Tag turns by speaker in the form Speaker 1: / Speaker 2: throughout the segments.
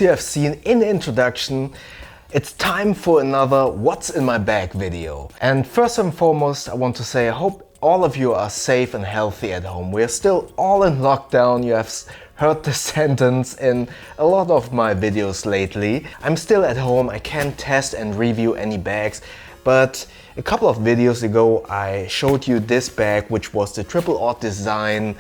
Speaker 1: you have seen in the introduction, it's time for another What's in my bag video. And first and foremost, I want to say I hope all of you are safe and healthy at home. We're still all in lockdown. You have heard the sentence in a lot of my videos lately. I'm still at home. I can't test and review any bags, but a couple of videos ago I showed you this bag, which was the Triple Odd Design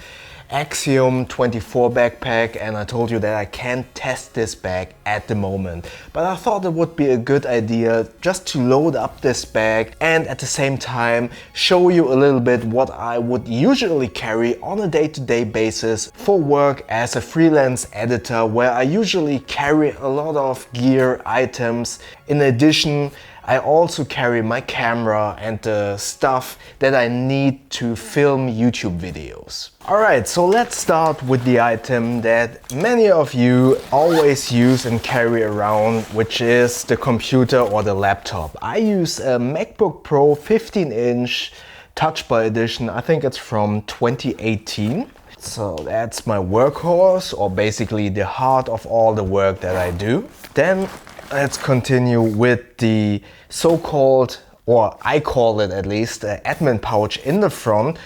Speaker 1: Axiom 24 backpack, and I told you that I can't test this bag at the moment. But I thought it would be a good idea just to load up this bag and at the same time show you a little bit what I would usually carry on a day-to-day basis for work as a freelance editor, where I usually carry a lot of gear items. In addition, I also carry my camera and the stuff that I need to film YouTube videos. Alright, so let's start with the item that many of you always use and carry around, which is the computer or the laptop. I use a MacBook Pro 15-inch Touch Bar edition. I think it's from 2018. So that's my workhorse, or basically the heart of all the work that I do. Then let's continue with the so-called, or I call it at least, admin pouch in the front.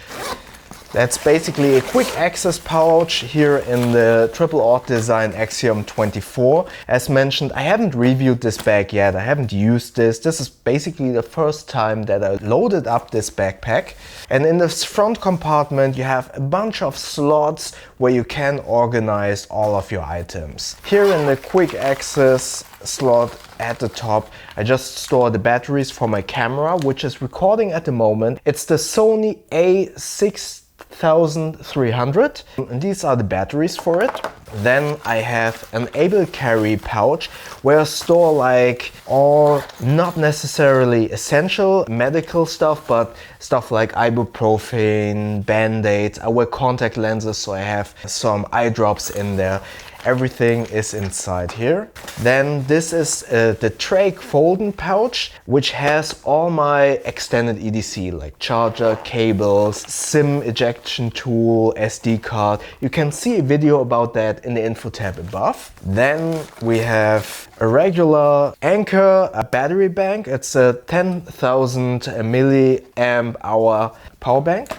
Speaker 1: That's basically a quick access pouch here in the Triple Odd Design Axiom 24. As mentioned, I haven't reviewed this bag yet. I haven't used this. This is basically the first time that I loaded up this backpack. And in this front compartment, you have a bunch of slots where you can organize all of your items. Here in the quick access slot at the top, I just store the batteries for my camera, which is recording at the moment. It's the Sony A6300, and these are the batteries for it. Then I have an able carry pouch where I store like all not necessarily essential medical stuff, but stuff like ibuprofen, band-aids. I wear contact lenses, so I have some eye drops in there. Everything is inside here. Then this is the Trake folding pouch, which has all my extended EDC like charger, cables, SIM ejection tool, SD card. You can see a video about that in the info tab above. Then we have a regular Anker, a battery bank. It's a 10,000 milliamp hour power bank.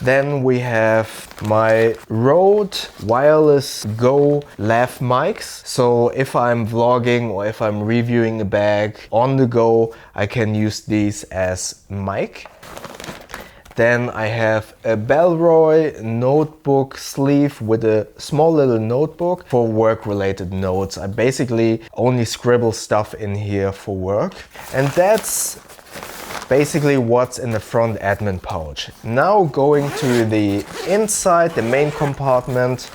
Speaker 1: Then we have my Rode Wireless Go lav mics. So if I'm vlogging or if I'm reviewing a bag on the go, I can use these as mic. Then I have a Bellroy notebook sleeve with a small little notebook for work-related notes. I basically only scribble stuff in here for work. And that's basically what's in the front admin pouch. Now going to the inside, the main compartment.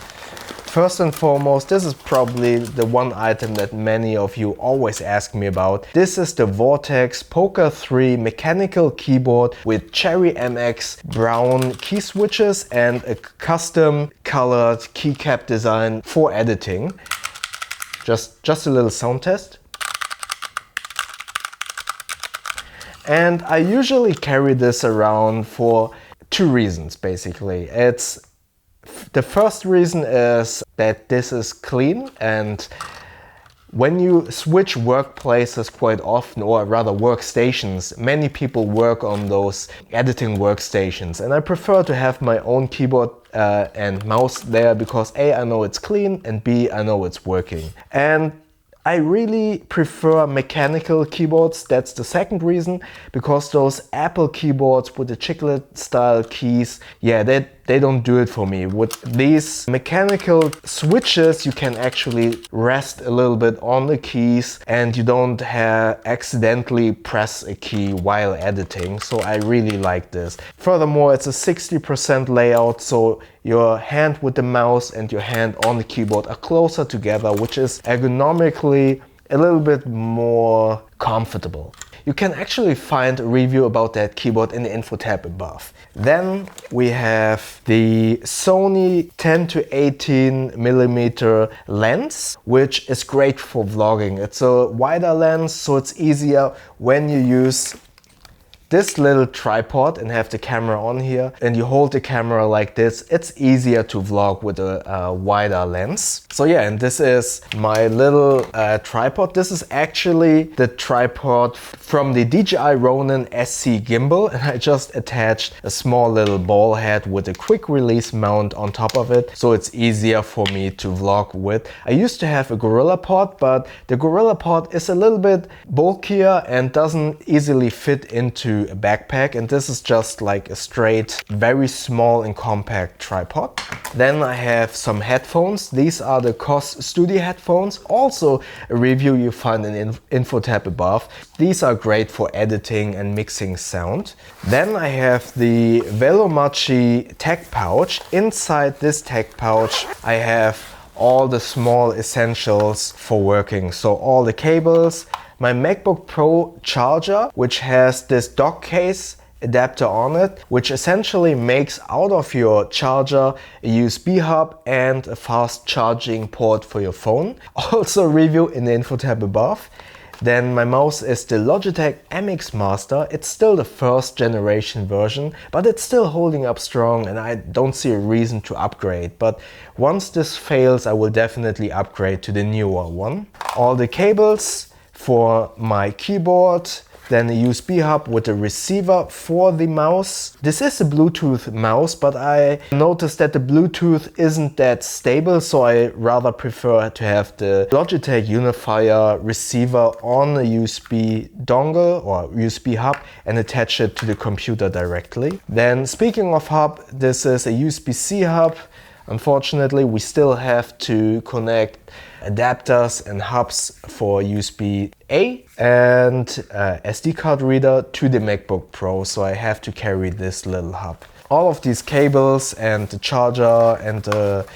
Speaker 1: First and foremost, this is probably the one item that many of you always ask me about. This is the Vortex Poker 3 mechanical keyboard with Cherry MX brown key switches and a custom colored keycap design for editing. Just a little sound test. And I usually carry this around for two reasons, basically. The first reason is that this is clean, and when you switch workplaces quite often, or rather workstations, many people work on those editing workstations, and I prefer to have my own keyboard and mouse there because A, I know it's clean, and B, I know it's working. And I really prefer mechanical keyboards. That's the second reason, because those Apple keyboards with the chiclet style keys, yeah, they don't do it for me. With these mechanical switches, you can actually rest a little bit on the keys and you don't accidentally press a key while editing. So I really like this. Furthermore, it's a 60% layout, so your hand with the mouse and your hand on the keyboard are closer together, which is ergonomically a little bit more comfortable. You can actually find a review about that keyboard in the info tab above. Then we have the Sony 10 to 18 millimeter lens, which is great for vlogging. It's a wider lens, so it's easier when you use this little tripod and have the camera on here, and you hold the camera like this, it's easier to vlog with a wider lens. So yeah, and this is my little tripod. This is actually the tripod from the Dji Ronin Sc Gimbal, and I just attached a small little ball head with a quick release mount on top of it, so it's easier for me to vlog with. I used to have a GorillaPod, but the GorillaPod is a little bit bulkier and doesn't easily fit into a backpack, and this is just like a straight, very small and compact tripod. Then I have some headphones. These are the COS Studio headphones, also a review you find in the info tab above. These are great for editing and mixing sound. Then I have the Velo Machi tech pouch. Inside this tech pouch I have all the small essentials for working. So all the cables, my MacBook Pro charger, which has this dock case adapter on it, which essentially makes out of your charger a USB hub and a fast charging port for your phone. Also review in the info tab above. Then my mouse is the Logitech Mx Master. It's still the first generation version, but it's still holding up strong and I don't see a reason to upgrade. But once this fails, I will definitely upgrade to the newer one. All the cables for my keyboard, then a USB hub with a receiver for the mouse. This is a Bluetooth mouse, but I noticed that the Bluetooth isn't that stable, so I rather prefer to have the Logitech Unifier receiver on a USB dongle or USB hub and attach it to the computer directly. Then speaking of hub, this is a USB-C hub. Unfortunately, we still have to connect adapters and hubs for USB-A and SD card reader to the MacBook Pro, so I have to carry this little hub. All of these cables and the charger and the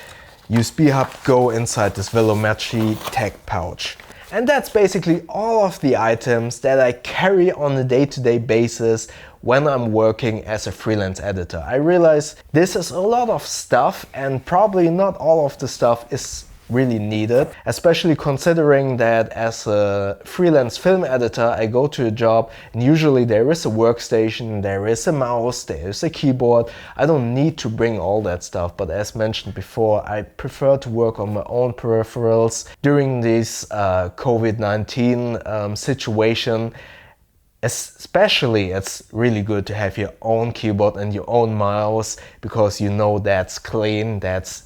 Speaker 1: USB hub go inside this Velo Machi tech pouch. And that's basically all of the items that I carry on a day-to-day basis when I'm working as a freelance editor. I realize this is a lot of stuff and probably not all of the stuff is really needed, especially considering that as a freelance film editor I go to a job and usually there is a workstation, there is a mouse, there is a keyboard. I don't need to bring all that stuff, but as mentioned before, I prefer to work on my own peripherals during this COVID-19 situation. Especially it's really good to have your own keyboard and your own mouse because you know that's clean, that's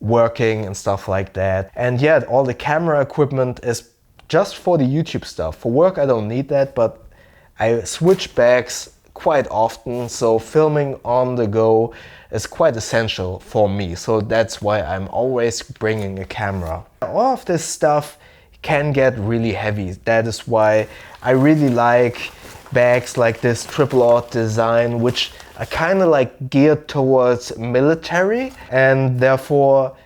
Speaker 1: working and stuff like that. And yeah, all the camera equipment is just for the YouTube stuff. For work I don't need that, but I switch bags quite often, so filming on the go is quite essential for me. So that's why I'm always bringing a camera. All of this stuff can get really heavy. That is why I really like bags like this triple aught design, which are kind of like geared towards military and therefore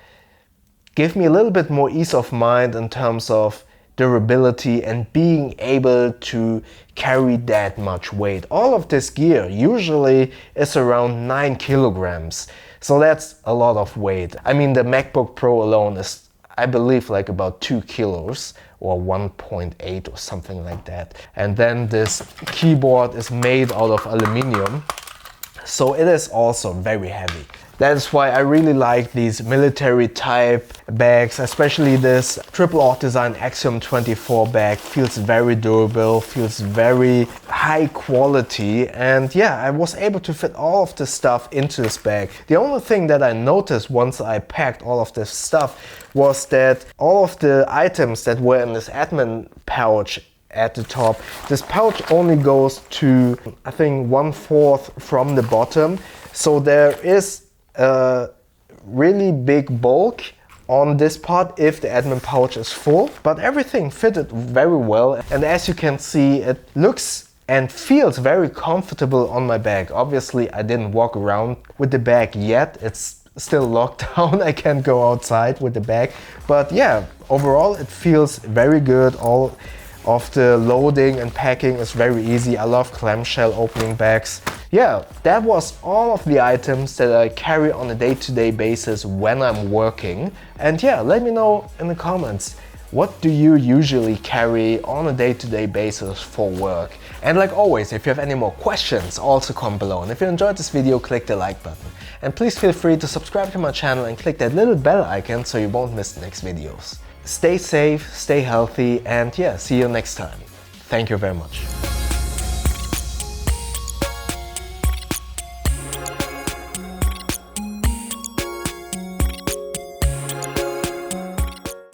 Speaker 1: give me a little bit more ease of mind in terms of durability and being able to carry that much weight. All of this gear usually is around 9 kilograms, so that's a lot of weight. I mean, the MacBook Pro alone is, I believe, like about 2 kilos or 1.8 or something like that. And then this keyboard is made out of aluminum, so it is also very heavy. That is why I really like these military type bags, especially this triple aught design Axiom 24 bag. Feels very durable, feels very high quality, and yeah, I was able to fit all of this stuff into this bag. The only thing that I noticed once I packed all of this stuff was that all of the items that were in this admin pouch at the top, this pouch only goes to, I think, 1/4 from the bottom. So there is a really big bulk on this part if the admin pouch is full, but everything fitted very well. And as you can see, it looks and feels very comfortable on my bag. Obviously, I didn't walk around with the bag yet. It's still locked down. I can't go outside with the bag. But yeah, overall, it feels very good. All of the loading and packing is very easy. I love clamshell opening bags. Yeah, that was all of the items that I carry on a day-to-day basis when I'm working. And yeah, let me know in the comments, What do you usually carry on a day-to-day basis for work? And like always, if you have any more questions, also comment below. And if you enjoyed this video, click the like button. And please feel free to subscribe to my channel and click that little bell icon so you won't miss the next videos. Stay safe, stay healthy, and yeah, see you next time. Thank you very much.